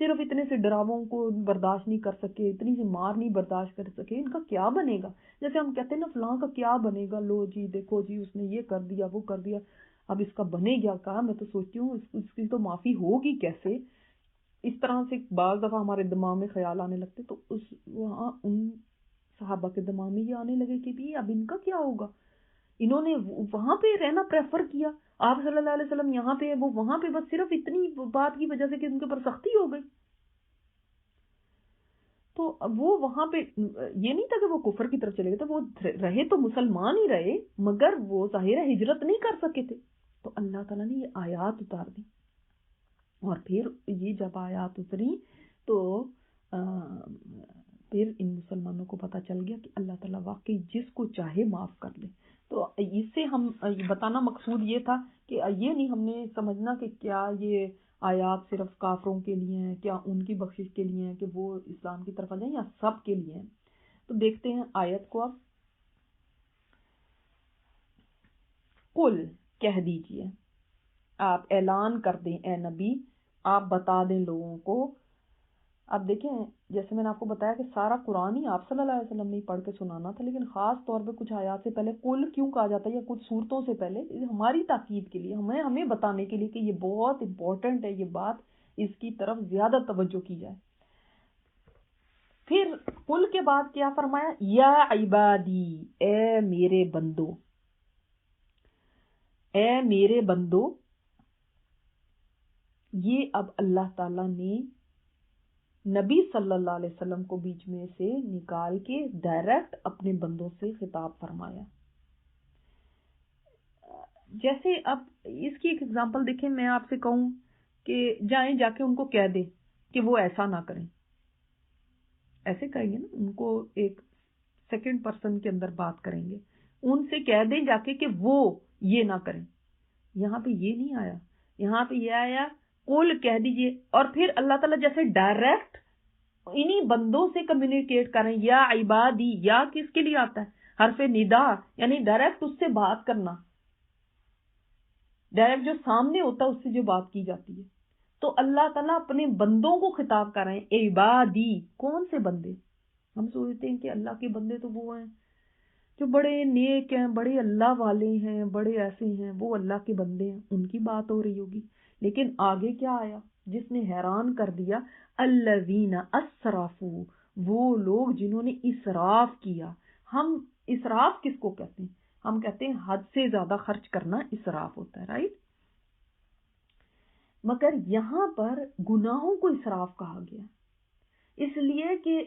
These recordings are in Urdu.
صرف اتنے سے ڈراووں کو برداشت نہیں کر سکے، اتنی سی مار نہیں برداشت کر سکے، ان کا کیا بنے گا؟ جیسے ہم کہتے ہیں نا فلاں کا کیا بنے گا، لو جی دیکھو جی اس نے یہ کر دیا وہ کر دیا، اب اس کا بنے گیا کہا، میں تو سوچتی ہوں اس کی تو معافی ہوگی کیسے؟ اس طرح سے بعض دفعہ ہمارے دماغ میں خیال آنے لگتے، تو وہاں ان صحابہ کے دماغ میں یہ آنے لگے کہ بھی اب ان کا کیا ہوگا؟ انہوں نے وہاں پہ رہنا پریفر کیا، آپ صلی اللہ علیہ وسلم یہاں پہ، وہ وہاں پہ، بس صرف اتنی بات کی وجہ سے کہ ان کے اوپر سختی ہو گئی۔ تو وہ وہاں پہ یہ نہیں تھا کہ وہ کفر کی طرف چلے گئے تھے، وہ رہے تو مسلمان ہی رہے، مگر وہ ظاہر ہجرت نہیں کر سکے تھے۔ تو اللہ تعالیٰ نے یہ آیات اتار دی، اور پھر یہ جب آیات اتری تو پھر ان مسلمانوں کو پتہ چل گیا کہ اللہ تعالیٰ واقعی جس کو چاہے معاف کر لے۔ تو اس سے ہم بتانا مقصود یہ تھا کہ یہ نہیں ہم نے سمجھنا کہ کیا یہ آیات صرف کافروں کے لیے ہیں، کیا ان کی بخشش کے لیے ہیں کہ وہ اسلام کی طرف آ جائیں، یا سب کے لیے ہیں۔ تو دیکھتے ہیں آیت کو اب۔ قل کہہ دیجئے، آپ اعلان کر دیں اے نبی، آپ بتا دیں لوگوں کو۔ اب دیکھیں جیسے میں نے آپ کو بتایا کہ سارا قرآن ہی آپ صلی اللہ علیہ وسلم نے پڑھ کے سنانا تھا، لیکن خاص طور پہ کچھ آیات سے پہلے قل کیوں کہا جاتا ہے، یا کچھ صورتوں سے پہلے ہماری تاکید کے لیے، ہمیں بتانے کے لیے کہ یہ بہت امپورٹنٹ ہے، یہ بات، اس کی طرف زیادہ توجہ کی جائے۔ پھر قل کے بعد کیا فرمایا؟ یا عبادی، اے میرے بندو، اے میرے بندو۔ یہ اب اللہ تعالیٰ نے نبی صلی اللہ علیہ وسلم کو بیچ میں سے نکال کے ڈائریکٹ اپنے بندوں سے خطاب فرمایا۔ جیسے اب اس کی ایک ایگزامپل دیکھیں، میں آپ سے کہوں کہ جائیں جا کے ان کو کہہ دیں کہ وہ ایسا نہ کریں، ایسے کہیں گے نا، ان کو ایک سیکنڈ پرسن کے اندر بات کریں گے، ان سے کہہ دیں جا کے کہ وہ یہ نہ کریں۔ یہاں پہ یہ نہیں آیا، یہاں پہ یہ آیا قل کہہ دیجئے، اور پھر اللہ تعالیٰ جیسے ڈائریکٹ انہی بندوں سے کمیونیکیٹ کریں۔ یا عبادی، یا کس کے لیے آتا ہے؟ حرف ندا، یعنی ڈائریکٹ اس سے بات کرنا، ڈائریکٹ جو سامنے ہوتا ہے اس سے جو بات کی جاتی ہے۔ تو اللہ تعالیٰ اپنے بندوں کو خطاب کر رہے ہیں، عبادی۔ کون سے بندے؟ ہم سوچتے ہیں کہ اللہ کے بندے تو وہ ہیں جو بڑے نیک ہیں، بڑے اللہ والے ہیں، بڑے ایسے ہیں، وہ اللہ کے بندے ہیں، ان کی بات ہو رہی ہوگی۔ لیکن آگے کیا آیا جس نے حیران کر دیا؟ الذین اسرفوا، وہ لوگ جنہوں نے اسراف کیا۔ ہم اسراف کس کو کہتے ہیں؟ ہم کہتے ہیں حد سے زیادہ خرچ کرنا اسراف ہوتا ہے، رائٹ؟ مگر یہاں پر گناہوں کو اسراف کہا گیا، اس لیے کہ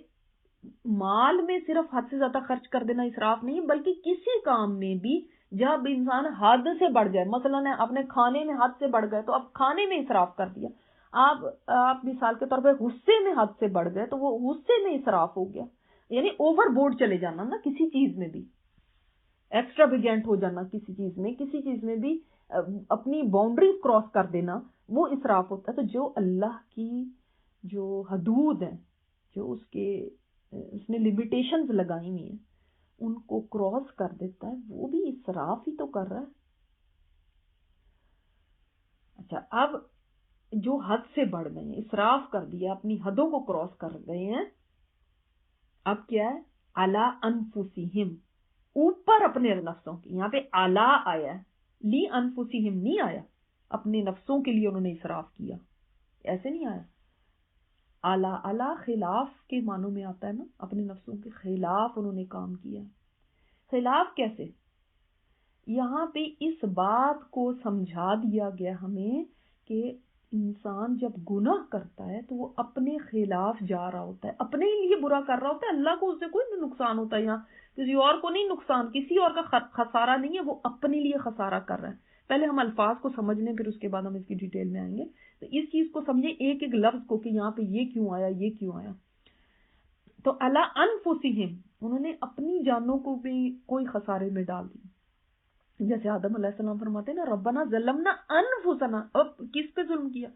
مال میں صرف حد سے زیادہ خرچ کر دینا اسراف نہیں، بلکہ کسی کام میں بھی جب انسان حد سے بڑھ جائے، مثلا اپنے کھانے میں حد سے بڑھ گئے تو اب کھانے میں اسراف کر دیا۔ آپ مثال کے طور پہ غصے میں حد سے بڑھ گئے تو وہ غصے میں اسراف ہو گیا، یعنی اوور بورڈ چلے جانا نا، کسی چیز میں بھی ایکسٹرا ویگینٹ ہو جانا، کسی چیز میں بھی اپنی باؤنڈریز کراس کر دینا، وہ اسراف ہوتا ہے۔ تو جو اللہ کی جو حدود ہیں، جو اس نے لمیٹیشنز لگائی ہوئی ہیں، ان کو کراس کر دیتا ہے، وہ بھی اسراف ہی تو کر رہا ہے۔ اچھا، اب جو حد سے بڑھ گئے ہیں، اسراف کر دیا، اپنی حدوں کو کراس کر گئے ہیں، اب کیا ہے؟ علی انفسہم، اوپر اپنے نفسوں کی، یہاں پہ اعلی آیا ہے، لی انفسہم نہیں آیا، اپنے نفسوں کے لیے انہوں نے اسراف کیا، ایسے نہیں آیا۔ اعلیٰ اعلیٰ خلاف کے معنوں میں آتا ہے نا، اپنے نفسوں کے خلاف انہوں نے کام کیا۔ خلاف کیسے؟ یہاں پہ اس بات کو سمجھا دیا گیا ہمیں کہ انسان جب گناہ کرتا ہے تو وہ اپنے خلاف جا رہا ہوتا ہے، اپنے ہی لیے برا کر رہا ہوتا ہے، اللہ کو اس سے کوئی نقصان ہوتا ہے، یہاں کسی اور کو نہیں نقصان، کسی اور کا خسارہ نہیں ہے، وہ اپنے لیے خسارہ کر رہا ہے۔ پہلے ہم الفاظ کو سمجھ لیں، پھر اس کے بعد ہم اس کی ڈیٹیل میں آئیں گے۔ تو اس چیز کو سمجھیں، ایک ایک لفظ کو، کہ یہاں پہ یہ کیوں آیا، یہ کیوں آیا۔ تو علی انفسہم، انہوں نے اپنی جانوں کو بھی کوئی خسارے میں ڈال دی، جیسے آدم علیہ السلام فرماتے ہیں نا، ربنا ظلمنا انفسنا، اب کس پہ ظلم کیا؟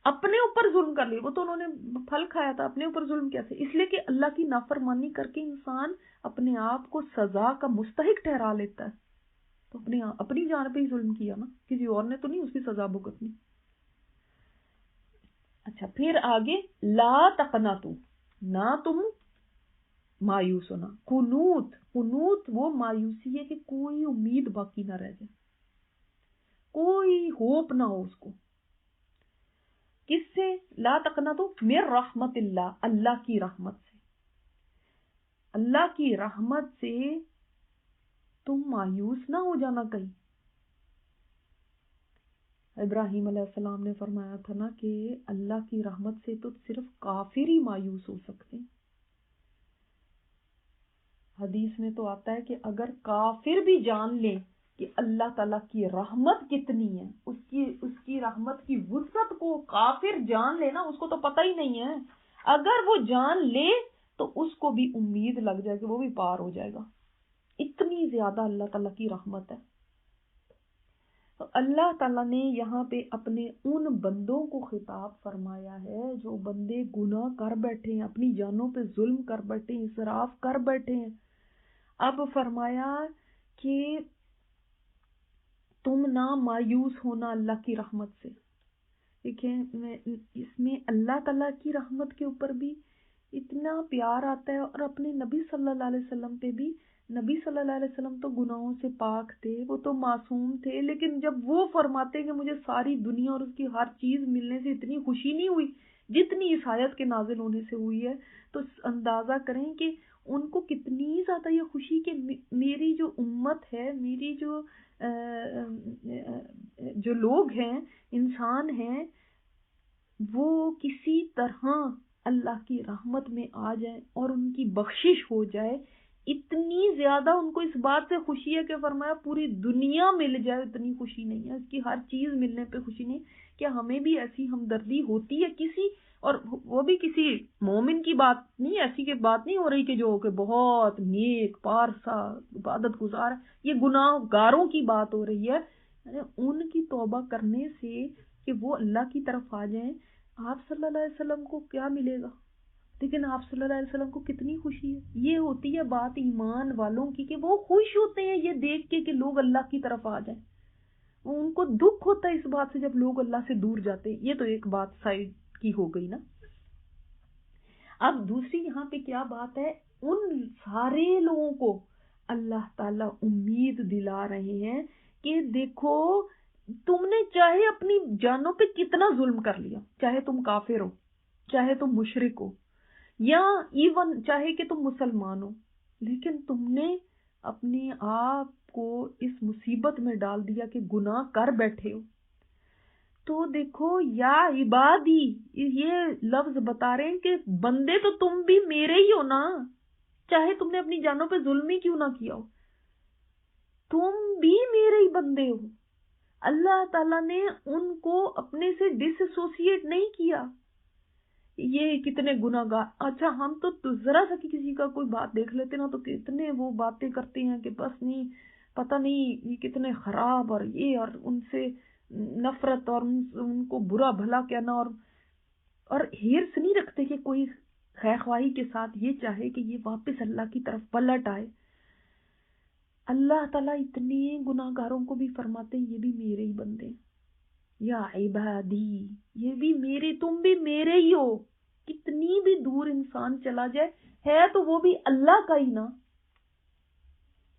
اپنے اوپر ظلم کر لیا، وہ تو انہوں نے پھل کھایا تھا، اپنے اوپر ظلم کیسے؟ اس لیے کہ اللہ کی نافرمانی کر کے انسان اپنے آپ کو سزا کا مستحق ٹھہرا لیتا ہے، تو اپنی جان پہ ہی ظلم کیا نا، کسی اور نے تو نہیں اس کی سزا بھگتنی۔ اچھا پھر آگے لا تقنطوا، نہ تم مایوس ہونا. قنوت وہ مایوسی ہے کہ کوئی امید باقی نہ رہ جائے، کوئی ہوپ نہ ہو اس کو. کس سے؟ لا تقنطوا من رحمت اللہ، اللہ کی رحمت سے. اللہ کی رحمت سے تم مایوس نہ ہو جانا کہیں. ابراہیم علیہ السلام نے فرمایا تھا نا کہ اللہ کی رحمت سے تو صرف کافر ہی مایوس ہو سکتے ہیں. حدیث میں تو آتا ہے کہ اگر کافر بھی جان لے کہ اللہ تعالیٰ کی رحمت کتنی ہے، اس کی رحمت کی وسعت کو کافر جان لے نا، اس کو تو پتہ ہی نہیں ہے، اگر وہ جان لے تو اس کو بھی امید لگ جائے کہ وہ بھی پار ہو جائے گا. اتنی زیادہ اللہ تعالیٰ کی رحمت ہے. تو اللہ تعالیٰ نے یہاں پہ اپنے ان بندوں کو خطاب فرمایا ہے جو بندے گناہ کر بیٹھے ہیں، اپنی جانوں پہ ظلم کر بیٹھے ہیں، اسراف کر بیٹھے ہیں. اب فرمایا کہ تم نہ مایوس ہونا اللہ کی رحمت سے. دیکھیں اس میں اللہ تعالیٰ کی رحمت کے اوپر بھی اتنا پیار آتا ہے، اور اپنے نبی صلی اللہ علیہ وسلم پہ بھی. نبی صلی اللہ علیہ وسلم تو گناہوں سے پاک تھے، وہ تو معصوم تھے، لیکن جب وہ فرماتے کہ مجھے ساری دنیا اور اس کی ہر چیز ملنے سے اتنی خوشی نہیں ہوئی جتنی اس آیت کے نازل ہونے سے ہوئی ہے، تو اندازہ کریں کہ ان کو کتنی زیادہ یہ خوشی کہ میری جو امت ہے، میری جو لوگ ہیں، انسان ہیں، وہ کسی طرح اللہ کی رحمت میں آ جائیں اور ان کی بخشش ہو جائے. اتنی زیادہ ان کو اس بات سے خوشی ہے کہ فرمایا پوری دنیا مل جائے اتنی خوشی نہیں ہے، اس کی ہر چیز ملنے پہ خوشی نہیں. کیا ہمیں بھی ایسی ہمدردی ہوتی ہے کسی، اور وہ بھی کسی مومن کی بات نہیں، ایسی کی بات نہیں ہو رہی کہ جو کہ بہت نیک پارسا عبادت گزار ہے، یہ گناہ گاروں کی بات ہو رہی ہے. ان کی توبہ کرنے سے کہ وہ اللہ کی طرف آ جائیں. آپ صلی اللہ علیہ وسلم کو کیا ملے گا، لیکن آپ صلی اللہ علیہ وسلم کو کتنی خوشی ہے. یہ ہوتی ہے بات ایمان والوں کی کہ وہ خوش ہوتے ہیں یہ دیکھ کے کہ لوگ اللہ کی طرف آ جائیں. ان کو دکھ ہوتا ہے اس بات سے جب لوگ اللہ سے دور جاتے ہیں. یہ تو ایک بات سائڈ کی ہو گئی نا. اب دوسری یہاں پہ کیا بات ہے، ان سارے لوگوں کو اللہ تعالیٰ امید دلا رہے ہیں کہ دیکھو تم نے چاہے اپنی جانوں پہ کتنا ظلم کر لیا، چاہے تم کافر ہو، چاہے تم مشرک ہو، یا ایون چاہے کہ تم مسلمان ہو، لیکن تم نے اپنے آپ کو اس مصیبت میں ڈال دیا کہ گناہ کر بیٹھے ہو. تو دیکھو یا عبادی، یہ لفظ بتا رہے ہیں کہ بندے تو تم بھی میرے ہی ہو نا، چاہے تم نے اپنی جانوں پہ ظلم ہی کیوں نہ کیا ہو، تم بھی میرے ہی بندے ہو. اللہ تعالیٰ نے ان کو اپنے سے ڈس ایسوسیٹ نہیں کیا. یہ کتنے گناہ گار، اچھا ہم تو ذرا سا کسی کا کوئی بات دیکھ لیتے نا تو کتنے وہ باتیں کرتے ہیں کہ بس نہیں پتہ نہیں یہ کتنے خراب، اور یہ اور ان سے نفرت اور ان کو برا بھلا کہنا، اور ہرس نہیں رکھتے کہ کوئی خیر خواہی کے ساتھ یہ چاہے کہ یہ واپس اللہ کی طرف پلٹ آئے. اللہ تعالیٰ اتنے گناہ گاروں کو بھی فرماتے ہیں یہ بھی میرے ہی بندے، یا عبادی، یہ بھی میرے، تم بھی میرے ہی ہو. کتنی بھی دور انسان چلا جائے ہے تو وہ بھی اللہ کا ہی نا.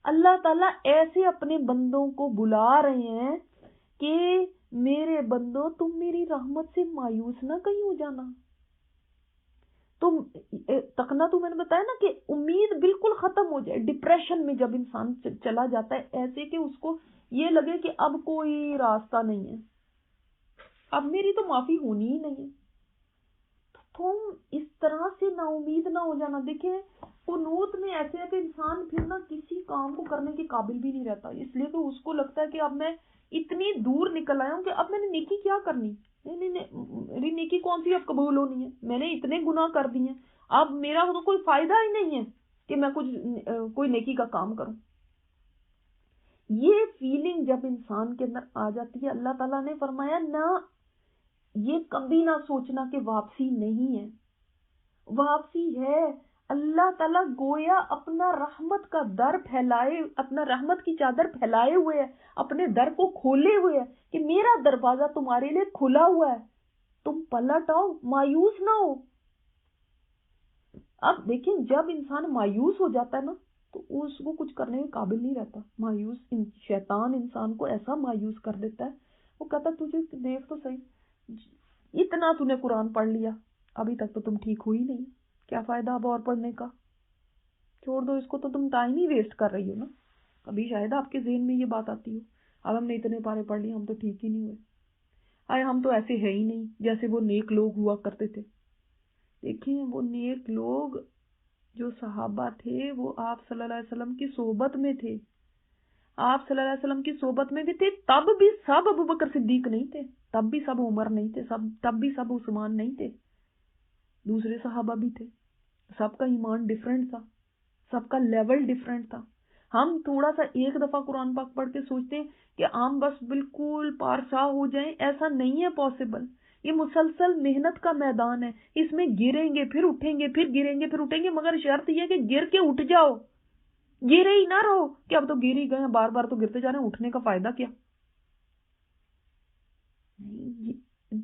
اللہ تعالیٰ ایسے اپنے بندوں کو بلا رہے ہیں کہ میرے بندوں تم میری رحمت سے مایوس نہ کہیں ہو جانا. تم تقنا تو میں نے بتایا نا کہ امید بالکل ختم ہو جائے. ڈپریشن میں جب انسان چلا جاتا ہے ایسے کہ اس کو یہ لگے کہ اب کوئی راستہ نہیں ہے، اب میری تو معافی ہونی ہی نہیں ہے، تو تم اس طرح سے نا امید نہ ہو جانا. دیکھیں قنوت میں ایسے ہے کہ انسان پھر نہ کسی کام کو کرنے کے قابل بھی نہیں رہتا، اس لیے کہ اس کو لگتا ہے کہ اب میں اتنی دور نکل آیا ہوں کہ اب میں نے نیکی کیا کرنی، میری نیکی کون سی اب قبول ہونی ہے، میں نے اتنے گناہ کر دیے، اب میرا تو کوئی فائدہ ہی نہیں ہے کہ میں کوئی نیکی کا کام کروں. یہ فیلنگ جب انسان کے اندر آ جاتی ہے، اللہ تعالیٰ نے فرمایا نہ یہ کبھی نہ سوچنا کہ واپسی نہیں ہے، واپسی ہے. اللہ تعالیٰ گویا اپنا رحمت کا در پھیلائے، اپنا رحمت کی چادر پھیلائے ہوئے ہے، اپنے در کو کھولے ہوئے ہے کہ میرا دروازہ تمہارے لیے کھلا ہوا ہے، تم پلٹ آؤ، مایوس نہ ہو۔ اب دیکھیں جب انسان مایوس ہو جاتا ہے نا تو اس کو کچھ کرنے کے قابل نہیں رہتا۔ شیطان انسان کو ایسا مایوس کر دیتا ہے، وہ کہتا تجھے دیکھ تو صحیح، اتنا تو نے قرآن پڑھ لیا، ابھی تک تو تم ٹھیک ہوئی نہیں، کیا فائدہ اب اور پڑھنے کا، چھوڑ دو اس کو، تو تم ٹائم ہی ویسٹ کر رہی ہو نا۔ کبھی شاید آپ کے ذہن میں یہ بات آتی ہو، اب ہم نے اتنے پارے پڑھ لیے، ہم تو ٹھیک ہی نہیں ہوئے، آئے ہم تو ایسے ہے ہی نہیں جیسے وہ نیک لوگ ہوا کرتے تھے۔ دیکھیں وہ نیک لوگ جو صحابہ تھے وہ آپ صلی اللہ علیہ وسلم کی صحبت میں تھے، آپ صلی اللہ علیہ وسلم کی صحبت میں بھی تھے، تب بھی سب ابو بکر صدیق نہیں تھے، تب بھی سب عمر نہیں تھے، تب بھی سب عثمان نہیں تھے، دوسرے صحابہ بھی تھے، سب کا ایمان ڈیفرنٹ تھا، سب کا لیول ڈیفرنٹ تھا۔ ہم تھوڑا سا ایک دفعہ قرآن پاک پڑھ کے سوچتے ہیں کہ ہم بس بالکل پارسا ہو جائیں، ایسا نہیں ہے پاسبل۔ یہ مسلسل محنت کا میدان ہے، اس میں گریں گے پھر اٹھیں گے، پھر گریں گے پھر اٹھیں گے، مگر شرط یہ ہے کہ گر کے اٹھ جاؤ، گرے ہی نہ رہو کہ اب تو گر ہی گئے ہیں، بار بار تو گرتے جا رہے ہیں، اٹھنے کا فائدہ کیا۔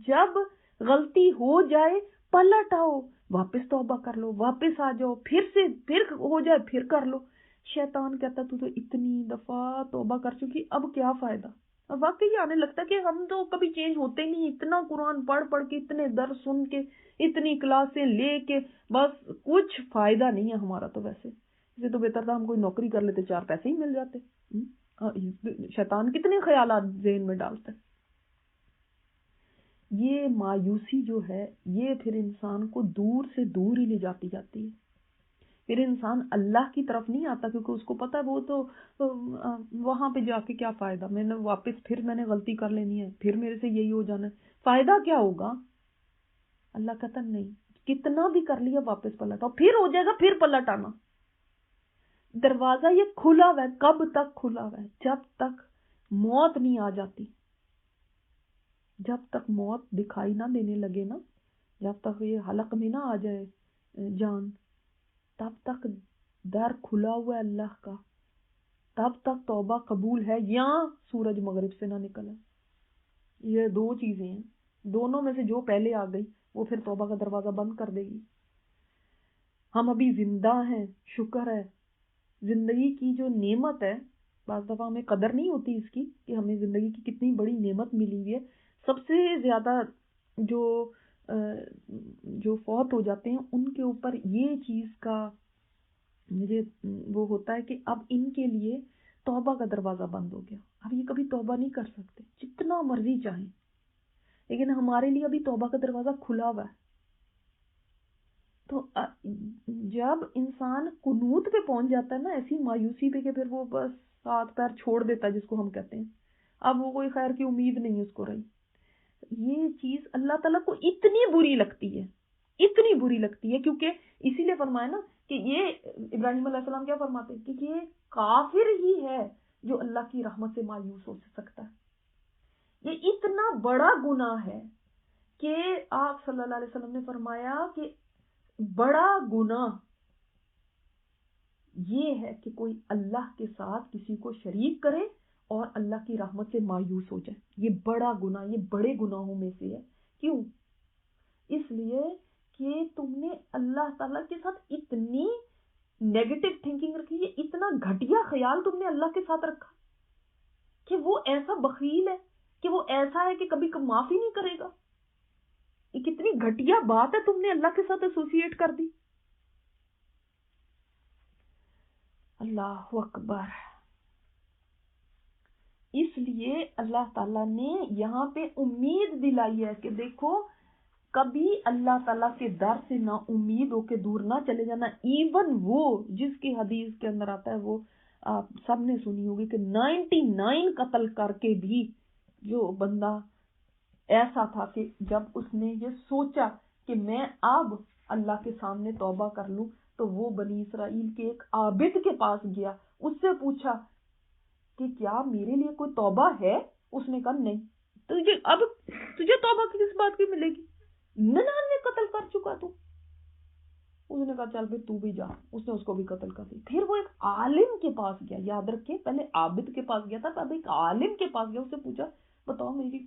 جب غلطی ہو جائے پلٹ آؤ، واپس توبہ کر لو، واپس آ جاؤ، پھر ہو جائے پھر کر لو۔ شیطان کہتا تو اتنی دفعہ توبہ کر چکی، اب کیا فائدہ۔ اور واقعی آنے لگتا ہے کہ ہم تو کبھی چینج ہوتے ہی نہیں، اتنا قرآن پڑھ پڑھ کے، اتنے درس سن کے، اتنی کلاسیں لے کے، بس کچھ فائدہ نہیں ہے ہمارا تو۔ ویسے اسے تو بہتر تھا ہم کوئی نوکری کر لیتے، 4 پیسے ہی مل جاتے۔ شیطان کتنے خیالات ذہن میں ڈالتا ہے۔ یہ مایوسی جو ہے یہ پھر انسان کو دور سے دور ہی لے جاتی ہے، پھر انسان اللہ کی طرف نہیں آتا، کیونکہ اس کو پتا ہے وہ تو وہاں پہ جا کے کیا فائدہ، میں نے واپس پھر میں نے غلطی کر لینی ہے، پھر میرے سے یہی ہو جانا ہے، فائدہ کیا ہوگا۔ اللہ کہتا نہیں، کتنا بھی کر لیا واپس پلٹ آؤ، پھر ہو جائے گا پھر پلٹ آنا۔ دروازہ یہ کھلا ہوا ہے، کب تک کھلا ہوا ہے؟ جب تک موت نہیں آ جاتی، جب تک موت دکھائی نہ دینے لگے نا، جب تک یہ حلق میں نہ آ جائے جان، تب تک در کھلا ہوا ہے اللہ کا، تب تک توبہ قبول ہے، یا سورج مغرب سے نہ نکلا۔ یہ 2 چیزیں ہیں، دونوں میں سے جو پہلے آ گئی وہ پھر توبہ کا دروازہ بند کر دے گی۔ ہم ابھی زندہ ہیں، شکر ہے، زندگی کی جو نعمت ہے، بعض دفعہ ہمیں قدر نہیں ہوتی اس کی کہ ہمیں زندگی کی کتنی بڑی نعمت ملی ہوئی ہے۔ سب سے زیادہ جو فوت ہو جاتے ہیں ان کے اوپر یہ چیز کا مجھے وہ ہوتا ہے کہ اب ان کے لیے توبہ کا دروازہ بند ہو گیا، اب یہ کبھی توبہ نہیں کر سکتے جتنا مرضی چاہیں، لیکن ہمارے لیے ابھی توبہ کا دروازہ کھلا ہوا ہے۔ تو جب انسان قنوت پہ پہنچ جاتا ہے نا، ایسی مایوسی پہ کہ پھر وہ بس ہاتھ پیر چھوڑ دیتا ہے، جس کو ہم کہتے ہیں اب وہ کوئی خیر کی امید نہیں اس کو رہی، یہ چیز اللہ تعالیٰ کو اتنی بری لگتی ہے، اتنی بری لگتی ہے، کیونکہ اسی لیے فرمایا نا کہ یہ ابراہیم علیہ السلام کیا فرماتے ہیں کہ یہ کافر ہی ہے جو اللہ کی رحمت سے مایوس ہو سکتا ہے۔ یہ اتنا بڑا گناہ ہے کہ آپ صلی اللہ علیہ وسلم نے فرمایا کہ بڑا گناہ یہ ہے کہ کوئی اللہ کے ساتھ کسی کو شریک کرے اور اللہ کی رحمت سے مایوس ہو جائے، یہ بڑا گناہ، یہ بڑے گناہوں میں سے ہے۔ کیوں؟ اس لیے کہ تم نے اللہ تعالیٰ کے ساتھ اتنی نیگیٹو تھنکنگ رکھی ہے، اتنا گھٹیا خیال تم نے اللہ کے ساتھ رکھا کہ وہ ایسا بخیل ہے، کہ وہ ایسا ہے کہ کبھی معافی نہیں کرے گا۔ یہ کتنی گھٹیا بات ہے تم نے اللہ کے ساتھ ایسوسیٹ کر دی۔ اللہ اکبر۔ اس لیے اللہ تعالیٰ نے یہاں پہ امید دلائی ہے کہ دیکھو کبھی اللہ تعالیٰ کے در سے نا امید ہو کے دور نہ چلے جانا۔ ایون وہ جس کی حدیث کے اندر آتا ہے، وہ آپ سب نے سنی ہوگی کہ 99 قتل کر کے بھی جو بندہ ایسا تھا کہ جب اس نے یہ سوچا کہ میں اب اللہ کے سامنے توبہ کر لوں، تو وہ بنی اسرائیل کے ایک عابد کے پاس گیا، اس سے پوچھا کہ کیا میرے لیے کوئی توبہ ہے؟ اس نے کہا نہیں۔ تجھے توبہ کس بات کی ملے گی؟ 99 قتل کر چکا تو۔ اس نے کہا چل پھر تو بھی جا، اس نے اس کو بھی قتل کر دی۔ پھر وہ ایک عالم کے پاس گیا، یاد رکھیں پہلے عابد کے پاس گیا تھا، اب ایک عالم کے پاس گیا، اس سے پوچھا بتاؤ میری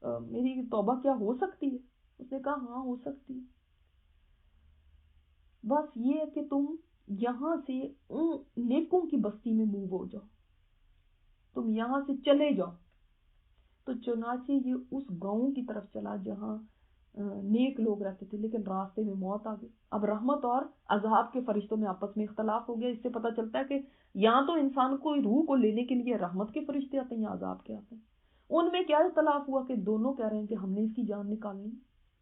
میری توبہ کیا ہو سکتی ہے؟ اس نے کہا ہاں ہو سکتی ہے، بس یہ ہے کہ تم یہاں سے نیکوں کی بستی میں موو ہو جاؤ، تم یہاں سے چلے جاؤ۔ تو چنانچہ یہ اس گاؤں کی طرف چلا جہاں نیک لوگ رہتے تھے، لیکن راستے میں موت آ گئی۔ اب رحمت اور عذاب کے فرشتوں میں آپس میں اختلاف ہو گیا۔ اس سے پتہ چلتا ہے کہ یہاں تو انسان کو روح کو لینے کے لیے رحمت کے فرشتے آتے ہیں یا عذاب کے آتے ہیں۔ ان میں کیا اختلاف ہوا کہ دونوں کہہ رہے ہیں کہ ہم نے اس کی جان نکالنی،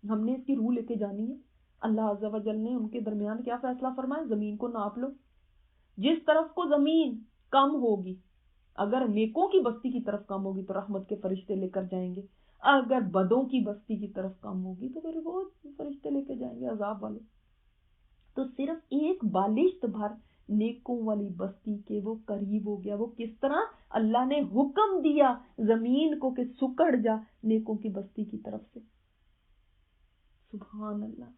ہم نے اس کی روح لے کے جانی ہے۔ اللہ عز و جل نے ان کے درمیان کیا فیصلہ فرمایا؟ زمین کو ناپ لو، جس طرف کو زمین کم ہوگی، اگر نیکوں کی بستی کی طرف کم ہوگی تو رحمت کے فرشتے لے کر جائیں گے، اگر بدوں کی بستی کی طرف کم ہوگی تو پھر وہ فرشتے لے کے جائیں گے عذاب والے۔ تو صرف ایک بالشت بھر نیکوں والی بستی کے وہ قریب ہو گیا۔ وہ کس طرح؟ اللہ نے حکم دیا زمین کو کہ سکڑ جا نیکوں کی بستی کی طرف سے۔ سبحان اللہ،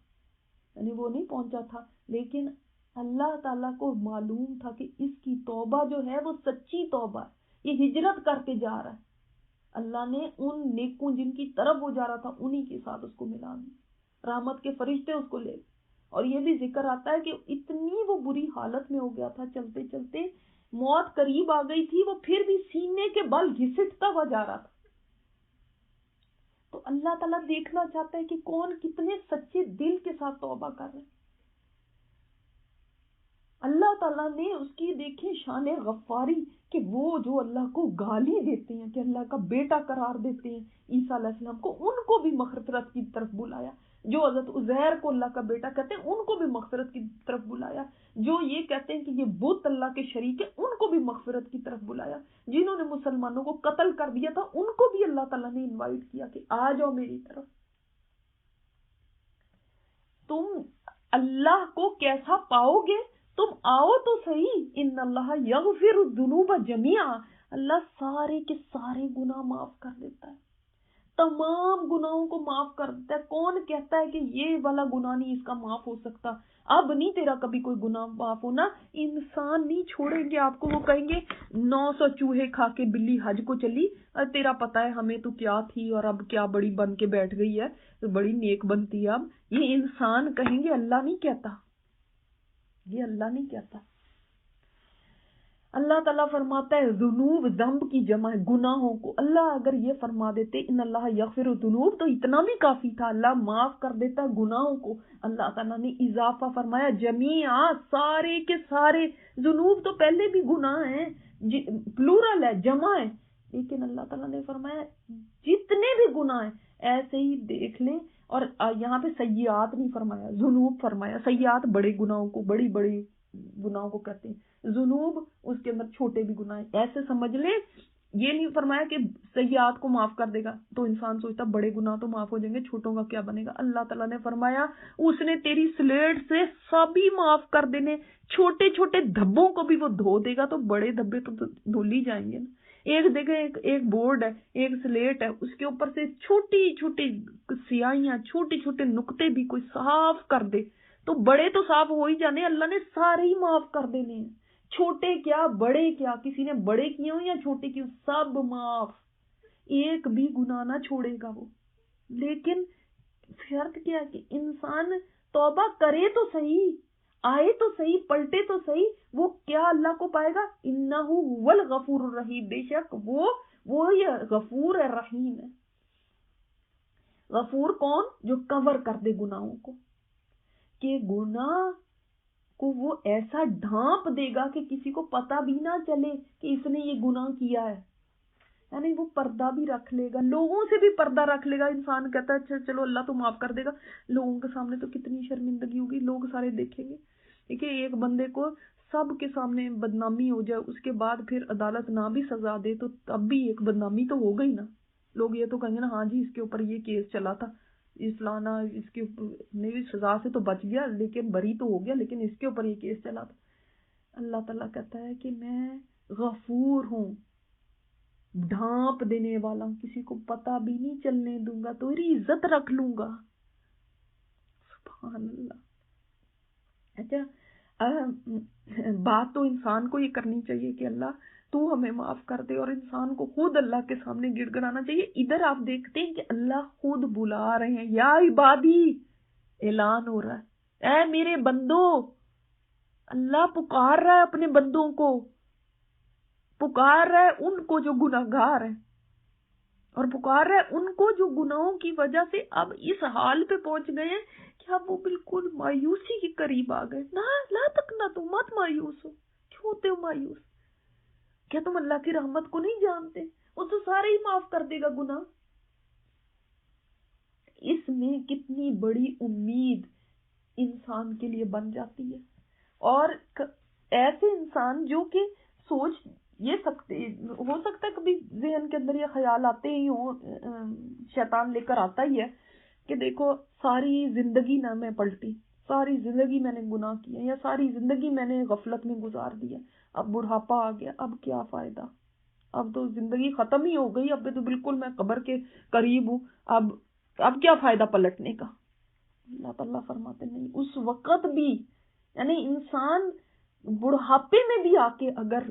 یعنی وہ نہیں پہنچا تھا، لیکن اللہ تعالیٰ کو معلوم تھا کہ اس کی توبہ جو ہے وہ سچی توبہ ہے، یہ ہجرت کر کے جا رہا ہے۔ اللہ نے ان نیکوں جن کی طرف وہ جا رہا تھا انہی کے ساتھ اس کو ملا دیا، رحمت کے فرشتے اس کو لے۔ اور یہ بھی ذکر آتا ہے کہ اتنی وہ بری حالت میں ہو گیا تھا، چلتے چلتے موت قریب آ گئی تھی، وہ پھر بھی سینے کے بل گھسٹتا ہوا جا رہا تھا۔ تو اللہ تعالیٰ دیکھنا چاہتا ہے کہ کون کتنے سچے دل کے ساتھ توبہ کر رہے ہیں۔ اللہ تعالیٰ نے اس کی دیکھیں شان غفاری کہ وہ جو اللہ کو گالی دیتے ہیں، کہ اللہ کا بیٹا قرار دیتے ہیں عیسیٰ علیہ السلام کو، ان کو بھی مغفرت کی طرف بلایا۔ جو حضرت عزیر کو اللہ کا بیٹا کہتے ہیں ان کو بھی مغفرت کی طرف بلایا۔ جو یہ کہتے ہیں کہ یہ بت اللہ کے شریک ہے ان کو بھی مغفرت کی طرف بلایا۔ جنہوں نے مسلمانوں کو قتل کر دیا تھا ان کو بھی اللہ تعالیٰ نے انوائٹ کیا کہ آ جاؤ میری طرف۔ تم اللہ کو کیسا پاؤ گے؟ تم آؤ تو صحیح۔ ان اللہ یغفر الذنوب جميعا، اللہ سارے کے سارے گناہ معاف کر دیتا ہے، تمام گناہوں کو معاف کر دیتا ہے۔ کون کہتا ہے کہ یہ والا گناہ نہیں اس کا معاف ہو سکتا؟ اب نہیں تیرا کبھی کوئی گناہ معاف ہونا، انسان نہیں چھوڑیں گے آپ کو۔ وہ کہیں گے 900 چوہے کھا کے بلی حج کو چلی، تیرا پتا ہے ہمیں تو کیا تھی اور اب کیا بڑی بن کے بیٹھ گئی ہے، تو بڑی نیک بنتی ہے اب۔ یہ انسان کہیں گے، اللہ نہیں کہتا، یہ اللہ نہیں کہتا۔ اللہ تعالیٰ فرماتا ہے ذنوب ذنب کی جمع ہے، گناہوں کو۔ اللہ اگر یہ فرما دیتے ان اللہ یغفر الذنوب تو اتنا بھی کافی تھا، اللہ معاف کر دیتا گناہوں کو۔ اللہ تعالیٰ نے اضافہ فرمایا جمیعا، سارے کے سارے۔ ذنوب تو پہلے بھی گناہ ہیں، پلورل ہے، جمع ہے، لیکن اللہ تعالیٰ نے فرمایا جتنے بھی گناہ ہیں ایسے ہی دیکھ لیں۔ اور یہاں پہ سیئات نہیں فرمایا، ذنوب فرمایا۔ سیئات بڑے گناہوں کو، بڑی بڑی گناہوں کو کہتے ہیں، ذنوب اس کے اندر چھوٹے بھی گناہ ہیں، ایسے سمجھ لیں۔ یہ نہیں فرمایا کہ سیئات کو معاف کر دے گا، تو انسان سوچتا بڑے گناہ تو معاف ہو جائیں گے، چھوٹوں کا کیا بنے گا۔ اللہ تعالیٰ نے فرمایا اس نے تیری سلیٹ سے سبھی معاف کر دینے، چھوٹے چھوٹے دھبوں کو بھی وہ دھو دے گا، تو بڑے دھبے تو دھل ہی جائیں گے نا۔ ایک دیکھیں، ایک بورڈ ہے، ایک سلیٹ ہے، اس کے اوپر سے چھوٹی چھوٹی سیاہیاں، چھوٹے چھوٹے نقطے بھی کوئی صاف کر دے تو بڑے تو صاف ہو ہی جانے۔ اللہ نے سارے ہی معاف کر دینے ہیں، چھوٹے کیا بڑے کیا، کسی نے بڑے کیے ہوں یا چھوٹے کیے ہوں، سب معاف، ایک بھی گناہ نہ چھوڑے گا وہ۔ لیکن شرط کیا ہے کہ انسان توبہ کرے تو صحیح، آئے تو صحیح، پلٹے تو صحیح۔ وہ کیا اللہ کو پائے گا؟ انہ هو الغفور الرحیم، بے شک وہ یہ غفور ہے، رحیم ہے۔ غفور کون؟ جو کور کر دے گناہوں کو، کہ گناہ کو وہ ایسا ڈھانپ دے گا کہ کسی کو پتہ بھی نہ چلے کہ اس نے یہ گناہ کیا ہے، یعنی وہ پردہ بھی رکھ لے گا، لوگوں سے بھی پردہ رکھ لے گا۔ انسان کہتا ہے اچھا چلو اللہ تو معاف کر دے گا، لوگوں کے سامنے تو کتنی شرمندگی ہوگی، لوگ سارے دیکھیں گے۔ دیکھیں ایک بندے کو سب کے سامنے بدنامی ہو جائے، اس کے بعد پھر عدالت نہ بھی سزا دے تو تب بھی ایک بدنامی تو ہو گئی نا۔ لوگ یہ تو کہیں گے نا ہاں جی اس کے اوپر یہ کیس چلا تھا، اس فلانا اس کے اوپر سزا سے تو بچ گیا لیکن بری تو ہو گیا، لیکن اس کے اوپر یہ کیس چلا تھا۔ اللہ تعالیٰ کہتا ہے کہ میں غفور ہوں، ڈھانپ دینے والا ہوں، کسی کو پتہ بھی نہیں چلنے دوں گا، تیری عزت رکھ لوں گا۔ سبحان اللہ۔ اچھا بات تو انسان کو یہ کرنی چاہیے کہ اللہ تو ہمیں معاف کر دے، اور انسان کو خود اللہ کے سامنے گڑ گڑانا چاہیے۔ ادھر آپ دیکھتے ہیں کہ اللہ خود بلا رہے ہیں، یا عبادی، اعلان ہو رہا ہے، اے میرے بندو، اللہ پکار رہا ہے اپنے بندوں کو، پکار رہا ہے ان کو جو گناہگار ہیں، اور پکار رہا ہے ان کو جو گناہوں کی وجہ سے اب اس حال پہ پہنچ گئے ہیں کہ اب وہ بالکل مایوسی کے قریب آ گئے۔ نہ لا تک نہ تم مت مایوس ہو، کیوں ہوتے ہو مایوس؟ کیا تم اللہ کی رحمت کو نہیں جانتے؟ وہ تو سارے ہی معاف کر دے گا گناہ۔ اس میں کتنی بڑی امید انسان کے لیے بن جاتی ہے، اور ایسے انسان جو کہ سوچ یہ سکتے، ہو سکتا ہے کبھی ذہن کے اندر یہ خیال آتے ہی ہوں، شیطان لے کر آتا ہی ہے کہ دیکھو ساری زندگی نہ میں پلٹی، ساری زندگی میں نے گناہ کیا، یا ساری زندگی میں نے غفلت میں گزار دیا، اب بڑھاپا آ گیا، اب کیا فائدہ، اب تو زندگی ختم ہی ہو گئی، اب تو بالکل میں قبر کے قریب ہوں، اب کیا فائدہ پلٹنے کا۔ اللہ تعالیٰ فرماتے نہیں، اس وقت بھی، یعنی انسان بڑھاپے میں بھی آ کے اگر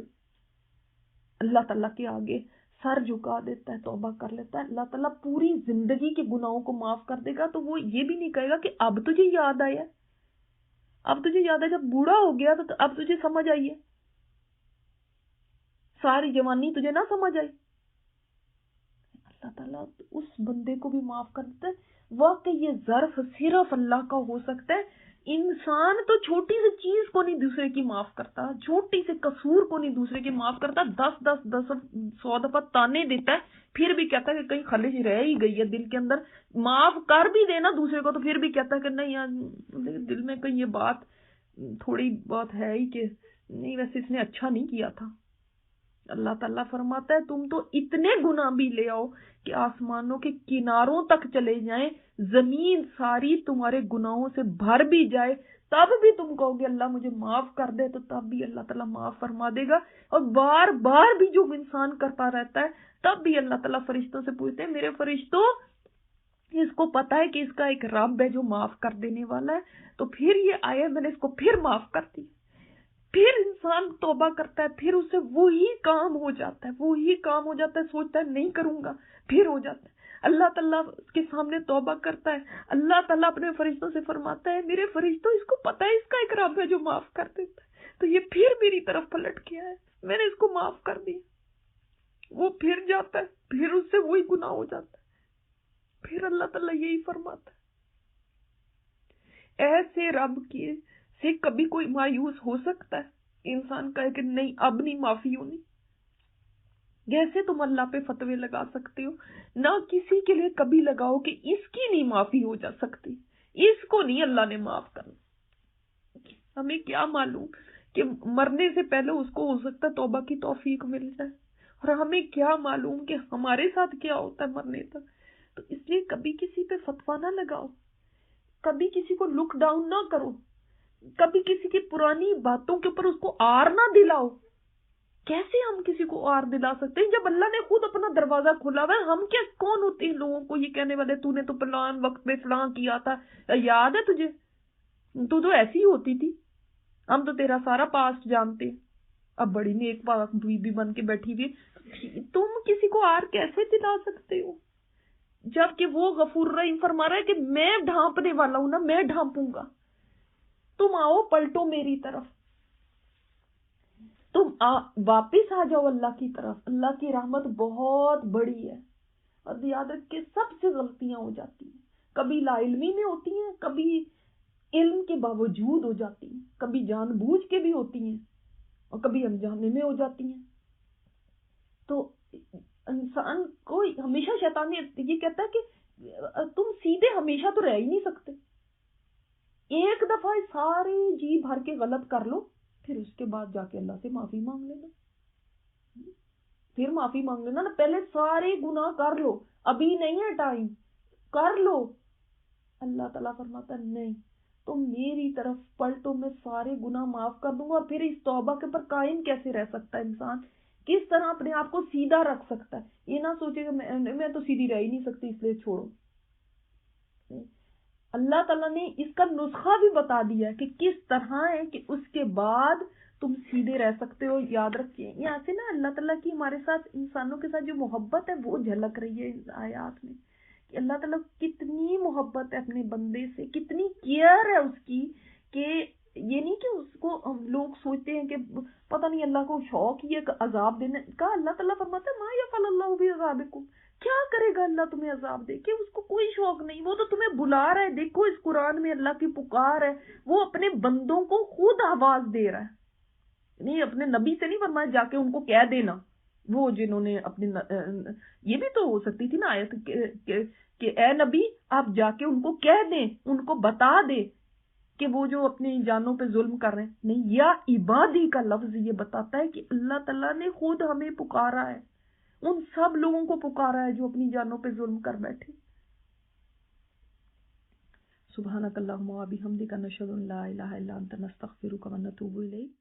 اللہ تعالیٰ کے آگے سر جھکا دیتا ہے، توبہ کر لیتا ہے، اللہ تعالیٰ پوری زندگی کے گناہوں کو معاف کر دے گا۔ تو وہ یہ بھی نہیں کہے گا کہ اب تجھے یاد آیا، اب تجھے یاد ہے، جب بوڑھا ہو گیا تو اب تجھے سمجھ آئی ہے، ساری جوانی تجھے نہ سمجھ آئی۔ اللہ تعالیٰ اس بندے کو بھی معاف کر دیتا ہے۔ واقعی یہ ظرف صرف اللہ کا ہو سکتا ہے۔ انسان تو چھوٹی سی چیز کو نہیں دوسرے کی معاف کرتا، چھوٹی سے قصور کو نہیں دوسرے کی معاف کرتا، 100 دفعہ تانے دیتا ہے، پھر بھی کہتا ہے کہ کہیں خلش رہ ہی گئی ہے دل کے اندر، معاف کر بھی دینا دوسرے کو تو پھر بھی کہتا ہے کہ نہیں یار دل میں کہیں یہ بات تھوڑی بہت ہے ہی کہ نہیں، ویسے اس نے اچھا نہیں کیا تھا۔ اللہ تعالیٰ فرماتا ہے تم تو اتنے گناہ بھی لے آؤ کہ آسمانوں کے کناروں تک چلے جائیں، زمین ساری تمہارے گناہوں سے بھر بھی جائے، تب بھی تم کہو گے اللہ مجھے معاف کر دے، تو تب بھی اللہ تعالیٰ معاف فرما دے گا۔ اور بار بار بھی جو انسان کرتا رہتا ہے تب بھی اللہ تعالیٰ فرشتوں سے پوچھتے ہیں میرے فرشتوں، اس کو پتا ہے کہ اس کا ایک رب ہے جو معاف کر دینے والا ہے، تو پھر یہ آئے میں نے اس کو پھر معاف کر دی۔ پھر انسان توبہ کرتا ہے، پھر اسے وہی کام ہو جاتا ہے، وہی کام ہو جاتا ہے، سوچتا ہے نہیں کروں گا، پھر ہو جاتا ہے۔ اللہ تعالیٰ کے سامنے توبہ کرتا ہے، اللہ تعالیٰ اپنے فرشتوں سے فرماتا ہے میرے فرشتوں اس کو پتا ہے اس کا ایک رب ہے جو معاف کر دیتا ہے، تو یہ پھر میری طرف پلٹ گیا ہے، میں نے اس کو معاف کر دیا۔ وہ پھر جاتا ہے، پھر اس سے وہی گناہ ہو جاتا ہے، پھر اللہ تعالیٰ یہی فرماتا ہے۔ ایسے رب کی سے کبھی کوئی مایوس ہو سکتا ہے؟ انسان کہے کہ نہیں اب نہیں معافی ہونی۔ جیسے تم اللہ پہ فتوے لگا سکتے ہو، نہ کسی کے لیے کبھی لگاؤ کہ اس کی نہیں معافی ہو جا سکتی، اس کو نہیں اللہ نے معاف کرنا۔ ہمیں کیا معلوم کہ مرنے سے پہلے اس کو ہو سکتا ہے توبہ کی توفیق مل جائے، اور ہمیں کیا معلوم کہ ہمارے ساتھ کیا ہوتا ہے مرنے تک۔ تو اس لیے کبھی کسی پہ فتویٰ نہ لگاؤ، کبھی کسی کو لک ڈاؤن نہ کرو، کبھی کسی کی پرانی باتوں کے اوپر اس کو آر نہ دلاؤ۔ کیسے ہم کسی کو آر دلا سکتے ہیں جب اللہ نے خود اپنا دروازہ کھولا ہوا ہے؟ ہم کیا کون ہوتے ہیں لوگوں کو یہ کہنے والے تو نے تو فلان وقت میں فلاں کیا تھا، یاد ہے تجھے، تو ایسی ہی ہوتی تھی، ہم تو تیرا سارا پاسٹ جانتے، اب بڑی نیک پاک بیوی بن کے بیٹھی ہوئی، تم کسی کو آر کیسے دلا سکتے ہو جبکہ وہ غفور رحیم فرما رہا ہے کہ میں ڈھانپنے والا ہوں نا، میں ڈھانپوں گا، تم آؤ پلٹو میری طرف، تم واپس آ جاؤ اللہ کی طرف۔ اللہ کی رحمت بہت بڑی ہے، اور یاد رکھ کے سب سے غلطیاں ہو جاتی ہیں، کبھی لا علمی میں ہوتی ہیں، کبھی علم کے باوجود ہو جاتی ہیں، کبھی جان بوجھ کے بھی ہوتی ہیں، اور کبھی انجانے میں ہو جاتی ہیں۔ تو انسان کو ہمیشہ شیطان یہ کہتا ہے کہ تم سیدھے ہمیشہ تو رہ ہی نہیں سکتے، ایک دفعہ سارے جی بھر کے غلط کر لو، پھر اس کے بعد جا کے اللہ سے معافی مانگ لینا، پھر معافی مانگ لینا نا، پہلے سارے گناہ کر لو، ابھی نہیں ہے ٹائم، کر لو۔ اللہ تعالیٰ فرماتا ہے نہیں، تم میری طرف پلٹو، میں سارے گناہ معاف کر دوں گا۔ اور پھر اس توبہ کے پر قائم کیسے رہ سکتا ہے انسان؟ کس طرح اپنے آپ کو سیدھا رکھ سکتا ہے؟ یہ نہ سوچے کہ میں تو سیدھی رہ ہی نہیں سکتی اس لیے چھوڑو۔ اللہ تعالیٰ نے اس کا نسخہ بھی بتا دیا ہے کہ کس طرح ہے کہ اس کے بعد تم سیدھے رہ سکتے ہو. یاد رکھیے یہاں سے نا اللہ تعالیٰ کی ہمارے ساتھ انسانوں کے ساتھ جو محبت ہے وہ جھلک رہی ہے اس آیات میں کہ اللہ تعالیٰ کتنی محبت ہے اپنے بندے سے, کتنی کیئر ہے اس کی. کہ یہ نہیں کہ اس کو ہم لوگ سوچتے ہیں کہ پتہ نہیں اللہ کو شوق ہی ہے عذاب دینے کا. اللہ تعالیٰ فرماتا ہے ما یفعل اللہ بعذابکم, کیا کرے گا اللہ تمہیں عذاب دے کے, اس کو کوئی شوق نہیں, وہ تو تمہیں بلا رہا ہے. دیکھو اس قرآن میں اللہ کی پکار ہے, وہ اپنے بندوں کو خود آواز دے رہا ہے. نہیں اپنے نبی سے نہیں فرمایا جا کے ان کو کہہ دینا, وہ جنہوں نے اپنے یہ بھی تو ہو سکتی تھی نا آیت کہ اے نبی آپ جا کے ان کو کہہ دیں, ان کو بتا دے کہ وہ جو اپنی جانوں پہ ظلم کر رہے ہیں. نہیں, یا عبادی کا لفظ یہ بتاتا ہے کہ اللہ تعالیٰ نے خود ہمیں پکارا ہے, ان سب لوگوں کو پکارا ہے جو اپنی جانوں پہ ظلم کر بیٹھے. سبحانک اللہم و بحمدک نشہد ان لا الہ الا انت نستغفرک و نتوب الیک.